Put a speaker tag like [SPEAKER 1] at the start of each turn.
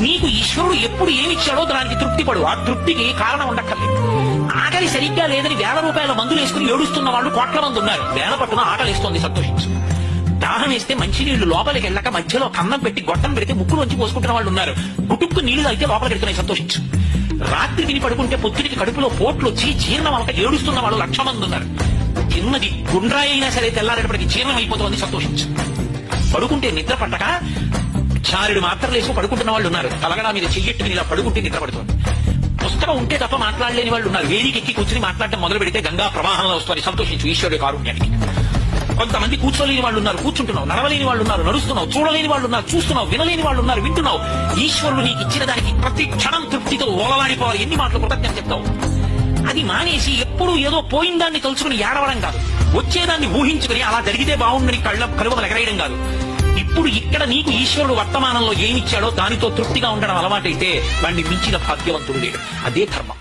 [SPEAKER 1] నీకు ఈశ్వరుడు ఎప్పుడు ఏమిచ్చాడో దానికి తృప్తి పడు. ఆ తృప్తికి కారణం ఉండక్కర్లేదు. ఆకలి సరిగ్గా లేదని 1000 రూపాయల మందులు వేసుకుని ఏడుస్తున్న వాళ్ళు కోట్ల మంది ఉన్నారు. వేల పట్టున ఆకలిస్తోంది, సంతోషించు. దాహం వేస్తే మంచినీళ్లు లోపలికి వెళ్ళక మధ్యలో కన్నం పెట్టి గొట్టం పెడితే ముక్కులోంచి పోసుకుంటున్న వాళ్ళు ఉన్నారు. గుటుక్కు నీళ్లు తాగితే లోపలికి వెళ్తున్నాయి, సంతోషించు. రాత్రి తిని పడుకుంటే పొద్దునికి కడుపులో పోట్లు వచ్చి జీర్ణం అవక ఏడుస్తున్న వాళ్ళు 1,00,000 మంది ఉన్నారు. చిన్నది గుండ్రాయి అయినా సరే తెల్లారేపటికి జీర్ణం అయిపోతుంది, సంతోషించు. పడుకుంటే నిద్ర పట్టక చారుడు మాత్రలు వేసుకు పడుకుంటున్న వాళ్ళు ఉన్నారు. తలగడా మీద చెయ్యట్టుకుని ఇలా పడుకుంటే నిద్ర పడుతుంది. పుస్తకం ఉంటే తప్ప మాట్లాడలేని వాళ్ళు ఉన్నారు. వేదికి ఎక్కి కూర్చుని మాట్లాడటం మొదలు పెడితే గంగా ప్రవాహంలో వస్తుంది, సంతోషించు ఈశ్వరుడి కారుణ్యానికి. కొంతమంది కూర్చోలేని వాళ్ళు ఉన్నారు, కూర్చుంటున్నావు. నడవలేని వాళ్ళు ఉన్నారు, నడుస్తున్నావు. చూడలేని వాళ్ళు ఉన్నారు, చూస్తున్నావు. వినలేని వాళ్ళు ఉన్నారు, వింటున్నావు. ఈశ్వరుడు నీకు ఇచ్చిన దానికి ప్రతి క్షణం తృప్తితో ఓలలాడిపోవాలి. ఎన్ని మాటలు కృతజ్ఞత చెప్తావు. అది మానేసి ఎప్పుడు ఏదో పోయిన దాన్ని తలుచుకుని ఏడవడం కాదు, వచ్చేదాన్ని ఊహించుకుని అలా జరిగితే బాగుండని కలువలు ఎగరేయడం కాదు. ఇప్పుడు ఇక్కడ నీకు ఈశ్వరుడు వర్తమానంలో ఏమిచ్చాడో దానితో తృప్తిగా ఉండడం అలవాటైతే వాడిని మించిన భాగ్యవంతుడు లేడు. అదే ధర్మం.